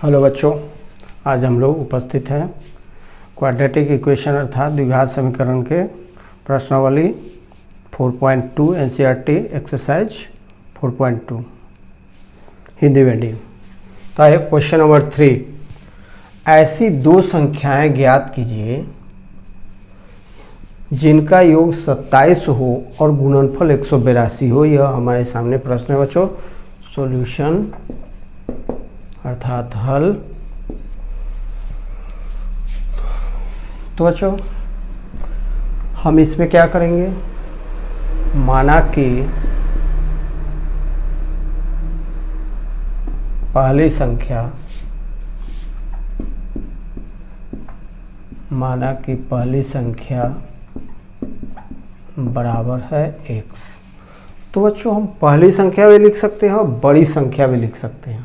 Hello बच्चों, आज हम लोग उपस्थित हैं क्वाड्रेटिक इक्वेशन अर्थात द्विघात समीकरण के प्रश्नावली 4.2 एनसीईआरटी एक्सरसाइज 4.2 हिंदी मीडियम। तो है क्वेश्चन नंबर 3, ऐसी दो संख्याएं ज्ञात कीजिए जिनका योग 27 हो और गुणनफल 182 हो। यह हमारे सामने प्रश्न है बच्चों। सॉल्यूशन अर्थात हल। तो बच्चों हम इसमें क्या करेंगे, माना कि पहली संख्या बराबर है x। तो बच्चों हम पहली संख्या भी लिख सकते हैं और बड़ी संख्या भी लिख सकते हैं।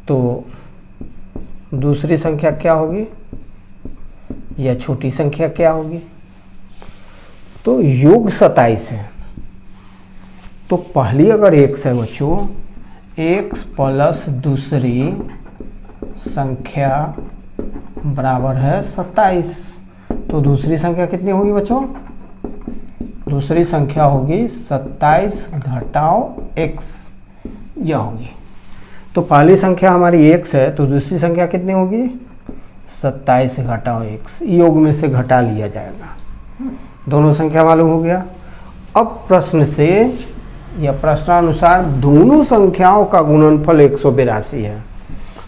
तो दूसरी संख्या क्या होगी या छोटी संख्या क्या होगी? तो योग 27 है, तो पहली अगर x है बच्चों, x प्लस दूसरी संख्या बराबर है 27। तो दूसरी संख्या कितनी होगी बच्चों? दूसरी संख्या होगी 27 घटाओ x, यह होगी। तो पहली संख्या हमारी x है, तो दूसरी संख्या कितनी होगी? 27 घटाओ x, योग में से घटा लिया जाएगा। दोनों संख्या मालूम हो गया। अब प्रश्न से या प्रश्नानुसार दोनों संख्याओं का गुणनफल 182 है।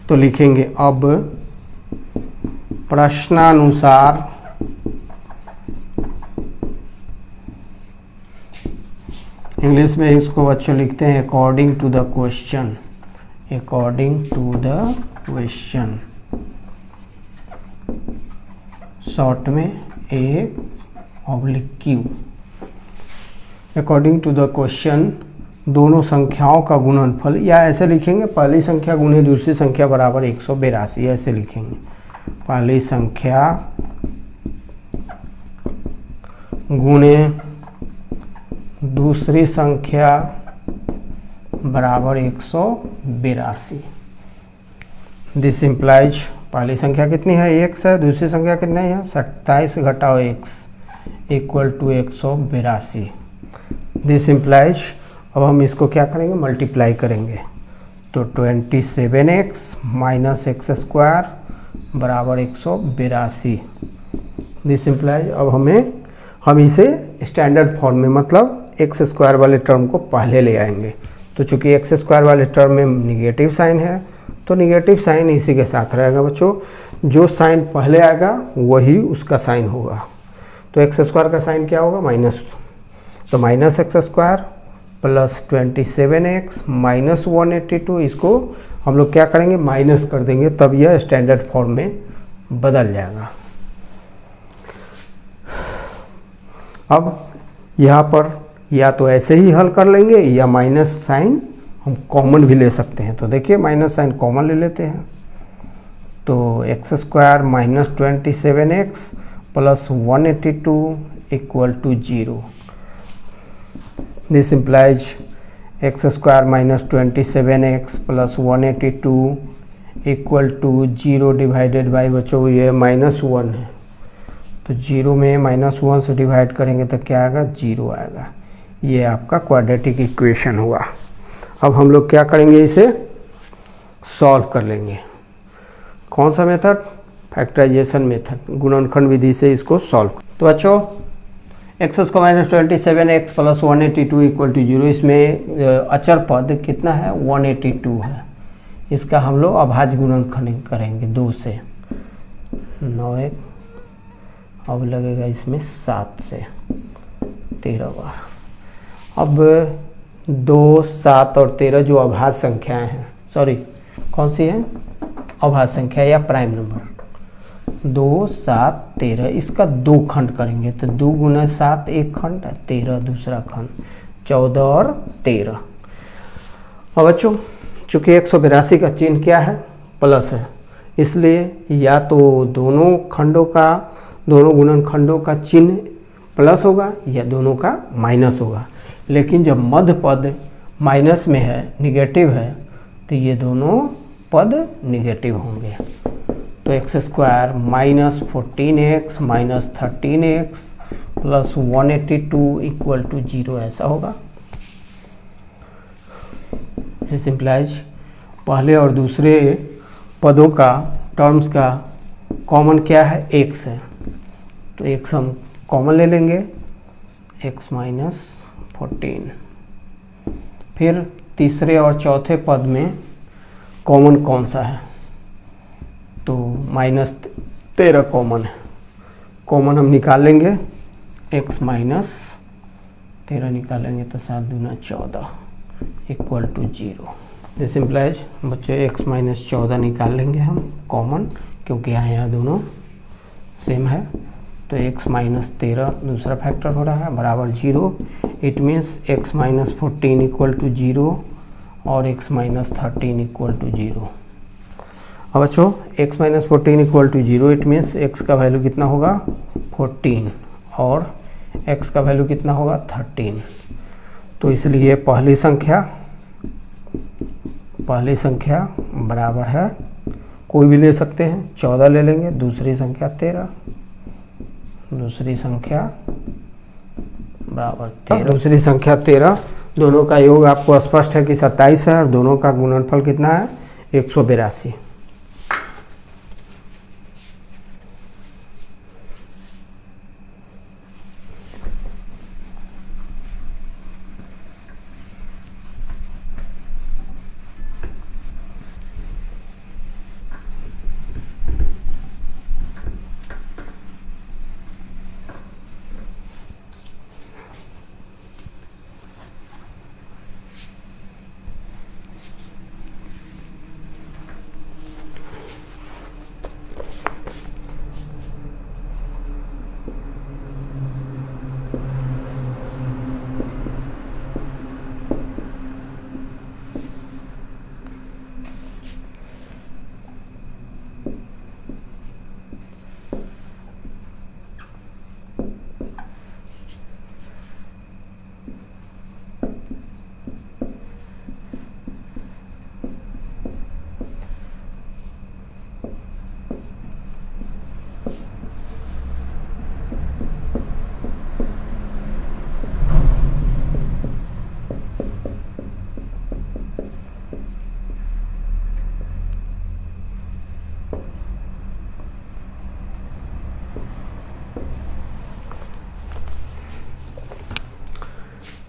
तो लिखेंगे अब प्रश्नानुसार इंग्लिश में इसको बच्चों लिखते हैं according to the question. According to the question, short में A/Q। According to the question दोनों संख्याओं का गुणनफल, या ऐसे लिखेंगे पहली संख्या गुणे दूसरी संख्या बराबर 182, ऐसे लिखेंगे। पहली संख्या गुणे दूसरी संख्या बराबर 182। दिस इम्प्लाइज पहली संख्या कितनी है? x है, दूसरी संख्या कितनी है? 27 घटाओ x equal to 182। This implies, अब हम इसको क्या करेंगे, मल्टीप्लाई करेंगे। तो 27x माइनस एक्स स्क्वायर बराबर 182। दिस इम्प्लाइज, अब हम इसे स्टैंडर्ड फॉर्म में, मतलब एक्स स्क्वायर वाले टर्म को पहले ले आएंगे। तो चूंकि एक्स स्क्वायर वाले टर्म में निगेटिव साइन है, तो निगेटिव साइन इसी के साथ रहेगा बच्चों। जो साइन पहले आएगा वही उसका साइन होगा। तो एक्स स्क्वायर का साइन क्या होगा? माइनस। तो minus x square plus 27x minus 182, इसको हम लोग क्या करेंगे, माइनस कर देंगे, तब यह स्टैंडर्ड फॉर्म में बदल जाएगा। अब यहाँ पर या तो ऐसे ही हल कर लेंगे या माइनस साइन हम कॉमन भी ले सकते हैं। तो देखिए माइनस साइन कॉमन ले लेते हैं। तो x square minus 27x plus 182 equal to 0। This implies x square minus 27x plus 182 equal to 0 divided by बच्चों ये -1 है, तो 0 में -1 से डिवाइड करेंगे तो क्या आएगा? 0 आएगा। ये आपका क्वाड्रेटिक इक्वेशन हुआ। अब हम लोग क्या करेंगे, इसे सॉल्व कर लेंगे। कौन सा मेथड? फैक्टराइजेशन मेथड, गुणनखंड विधि से इसको सॉल्व। तो बच्चों x square minus 27x plus 182 equal to 0, इसमें अचर पद कितना है? 182 है। इसका हम लोग अभाज्य गुणनखंड करेंगे 2 से। 9 अब लगेगा इसमें 7 से 13 बार। अब 2, 7 और 13 जो अभाज्य संख्याएं हैं, सॉरी कौन सी है? अभाज्य संख्या या प्राइम नंबर। 2, 7, 13 इसका 2 खंड करेंगे। तो 2 गुना 7 एक खंड, 13 दूसरा खंड, 14 और 13। अब बच्चों चूँकि 182 का चिन्ह क्या है? प्लस है, इसलिए या तो दोनों गुणनखंडों का चिन्ह प्लस होगा या दोनों का माइनस होगा। लेकिन जब मध्य पद माइनस में है, निगेटिव है, तो ये दोनों पद निगेटिव होंगे। तो x square minus 14x minus 13x plus 182 equal to 0 ऐसा होगा। दिस इम्प्लाइज पहले और दूसरे पदों का टर्म्स का कॉमन क्या है, x है, तो x हम कॉमन ले लेंगे, x माइनस 14। फिर तीसरे और चौथे पद में कॉमन कौन सा है, तो माइनस 13 कॉमन है, कॉमन हम निकाल लेंगे, x माइनस 13 निकालेंगे तो 7 दूना 14 इक्वल टू 0। दिस इम्प्लाइज बच्चे x माइनस 14 निकाल लेंगे हम कॉमन, क्योंकि यहाँ दोनों सेम है। तो x माइनस 13 दूसरा फैक्टर हो रहा है बराबर 0। It means x minus 14 equal to 0 और x माइनस 13 इक्वल टू 0। अब बच्चों x minus 14 equal to 0 it means x का वैल्यू कितना होगा 14 और x का वैल्यू कितना होगा 13। तो इसलिए पहली संख्या बराबर है, कोई भी ले सकते हैं, 14 ले लेंगे, दूसरी संख्या 13, दूसरी संख्या बराबर 13, दूसरी संख्या 13, दोनों का योग आपको स्पष्ट है कि 27 है और दोनों का गुणनफल कितना है 182।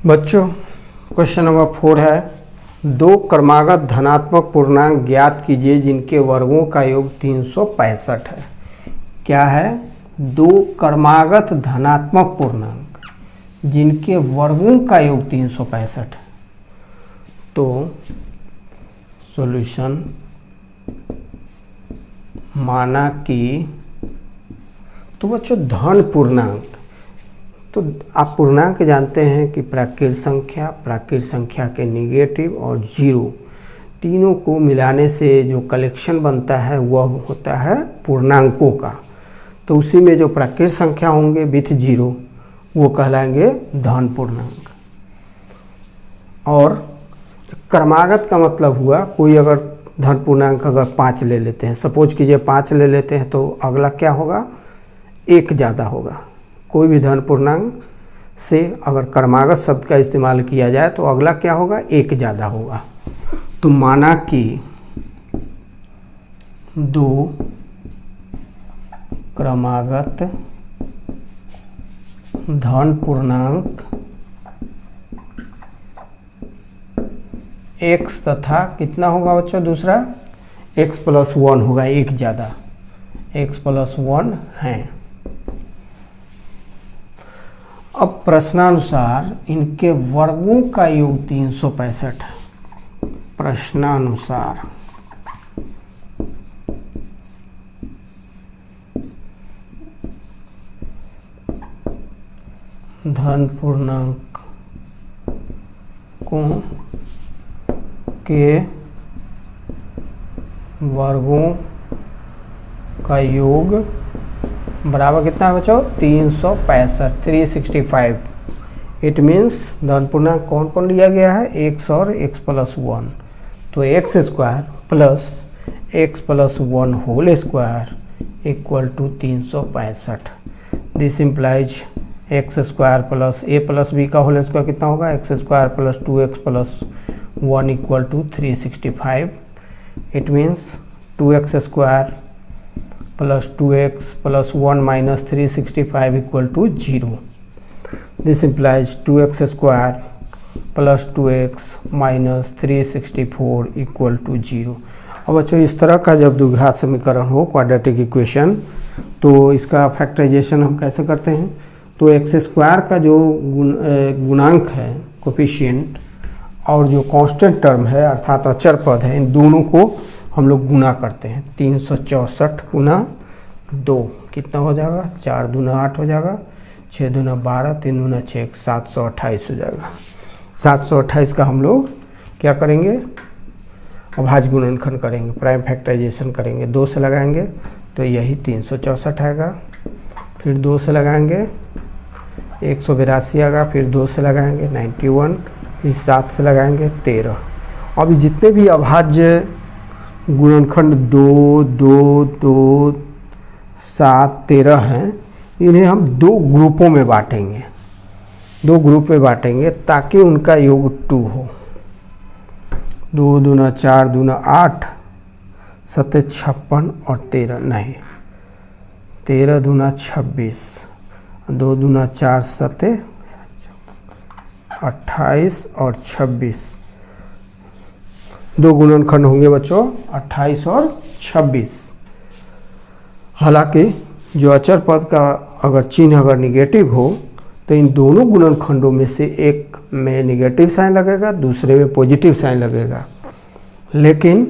बच्चों क्वेश्चन नंबर 4 है, दो क्रमागत धनात्मक पूर्णांक ज्ञात कीजिए जिनके वर्गों का योग 365 है। क्या है, दो क्रमागत धनात्मक पूर्णांक जिनके वर्गों का योग 365 है। तो सॉल्यूशन, माना कि, तो बच्चों धन पूर्णांक, तो आप पूर्णांक जानते हैं कि प्राकृत संख्या के निगेटिव और जीरो तीनों को मिलाने से जो कलेक्शन बनता है वह होता है पूर्णांकों का। तो उसी में जो प्राकृत संख्या होंगे विथ जीरो वो कहलाएंगे धन पूर्णांक। और क्रमागत का मतलब हुआ, कोई अगर धन पूर्णांक अगर 5 ले लेते हैं, सपोज कीजिए 5 ले लेते हैं, तो अगला क्या होगा, 1 ज़्यादा होगा। कोई भी धन पूर्णांक से अगर क्रमागत शब्द का इस्तेमाल किया जाए तो अगला क्या होगा, 1 ज़्यादा होगा। तो माना कि दो क्रमागत धन पूर्णांक x तथा कितना होगा बच्चों, दूसरा x प्लस 1 होगा, 1 ज़्यादा, x प्लस 1 है। अब प्रश्नानुसार इनके वर्गों का योग 365 है। प्रश्नानुसार धन पूर्णांकों के वर्गों का योग बराबर कितना है बच्चों, 365, 365। इट मीन्स धन पूर्णांक कौन कौन लिया गया है, x और x प्लस 1। तो x square plus x plus 1 whole square equal to 365। This implies x square plus a plus b का होल स्क्वायर कितना होगा, x square plus 2x plus 1 equal to 365। It means 2x square plus 2x plus 1 minus 365 equal to 0। This implies 2x square plus 2x minus 364 equal to 0। अब बच्चों इस तरह का जब द्विघात समीकरण हो क्वाड्रेटिक इक्वेशन, तो इसका फैक्टराइजेशन हम कैसे करते हैं। तो एक्स स्क्वायर का जो गुणांक है कोफिशिएंट और जो कांस्टेंट टर्म है अर्थात अचर पद है, इन दोनों को हम लोग गुना करते हैं। 364 गुना 2 कितना हो जाएगा, 4 दूना 8 हो जाएगा, 6 दूना 12, 3 दूना 6, 728 हो जाएगा। 728 का हम लोग क्या करेंगे, अभाज्य गुणनखंड करेंगे, प्राइम फैक्टराइजेशन करेंगे। 2 से लगाएंगे तो यही 364 आएगा, फिर 2 से लगाएंगे 182 आएगा, फिर 2 से लगाएंगे 91, फिर 7 से लगाएंगे 13। अभी जितने भी अभाज्य गुणनखंड 2, 2, 2, 7, 13 हैं, इन्हें हम 2 ग्रुपों में बांटेंगे, 2 ग्रुप में बांटेंगे ताकि उनका योग 2 हो। 2 दूना 4 दूना 8, 7 56 और 13 नहीं, 13 दूना 26, 2 दूना 4 7 28 और 26। 2 गुणनखंड होंगे बच्चों 28 और 26। हालांकि जो अचर पद का अगर चिन्ह अगर निगेटिव हो तो इन दोनों गुणनखंडों में से एक में निगेटिव साइन लगेगा, दूसरे में पॉजिटिव साइन लगेगा, लेकिन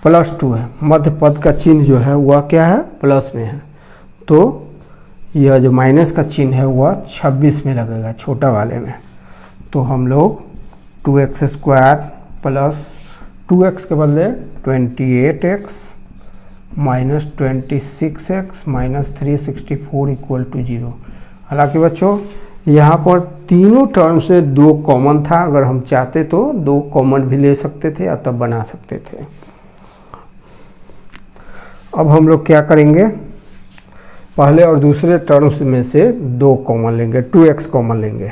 +2 है, मध्य पद का चिन्ह जो है वह क्या है, प्लस में है, तो यह जो माइनस का चिन्ह है वह 26 में लगेगा, छोटा वाले में। तो हम लोग 2x स्क्वायर प्लस 2x के बदले 28x minus 26x minus 364 equal to 0। हालांकि बच्चों यहाँ पर तीनों टर्म से 2 कॉमन था, अगर हम चाहते तो 2 कॉमन भी ले सकते थे या तब बना सकते थे। अब हम लोग क्या करेंगे, पहले और दूसरे टर्म्स में से 2 कॉमन लेंगे, 2x कॉमन लेंगे।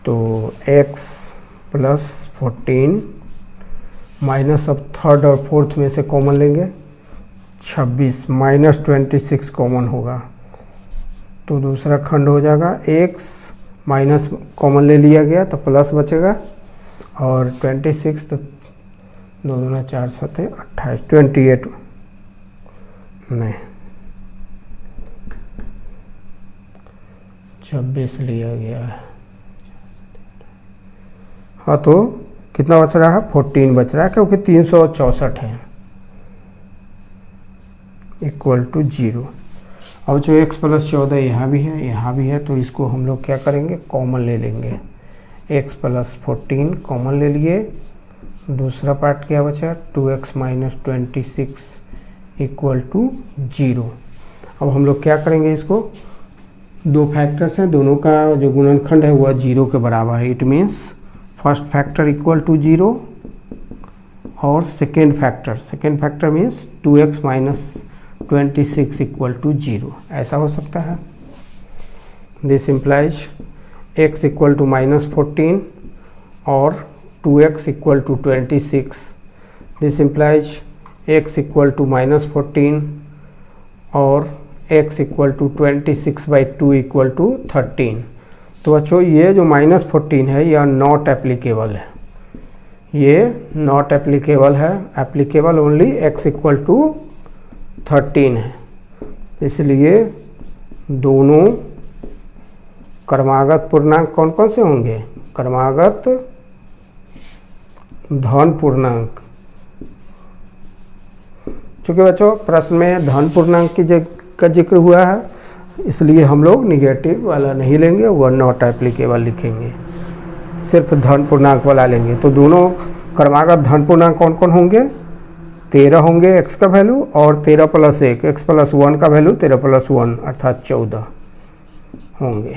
तो x प्लस 14 माइनस अब थर्ड और फोर्थ में से कॉमन लेंगे 26 माइनस 26 कॉमन होगा, तो दूसरा खंड हो जाएगा x माइनस कॉमन ले लिया गया तो प्लस बचेगा, और 26 तो 2 दूना 4 7 28, 28 नहीं 26 लिया गया है। हाँ तो कितना बच रहा है, 14 बच रहा है, क्योंकि 364 है इक्वल टू 0। अब जो x प्लस 14 यहाँ भी है, यहाँ भी है, तो इसको हम लोग क्या करेंगे, कॉमन ले लेंगे। x प्लस 14 कॉमन ले लिए, दूसरा पार्ट क्या बचा, 2x माइनस 26 इक्वल टू 0। अब हम लोग क्या करेंगे, इसको 2 फैक्टर्स हैं, दोनों का जो गुणनखंड है वह 0 के बराबर है। It means first factor equal to 0 और second factor means 2x minus 26 equal to 0, ऐसा हो सकता है। This implies x equal to minus 14 और 2x equal to 26। This implies x equal to minus 14 और x equal to 26/2 equal to 13। तो बच्चों ये जो माइनस 14 है यह नॉट एप्लीकेबल है, ये नॉट एप्लीकेबल है, applicable only x equal to 13 है। इसलिए दोनों क्रमागत पूर्णांक कौन कौन से होंगे, क्रमागत धन पूर्णांक। चूँकि बच्चों प्रश्न में धन पूर्णांक का जिक्र हुआ है, इसलिए हम लोग निगेटिव वाला नहीं लेंगे, वह नॉट एप्लीकेबल लिखेंगे, सिर्फ धन पूर्णांक वाला लेंगे। तो दोनों क्रमागत धन पूर्णांक कौन कौन होंगे, 13 होंगे x का वैल्यू, और 13 + 1 x + 1 का वैल्यू 13 + 1 अर्थात 14 होंगे।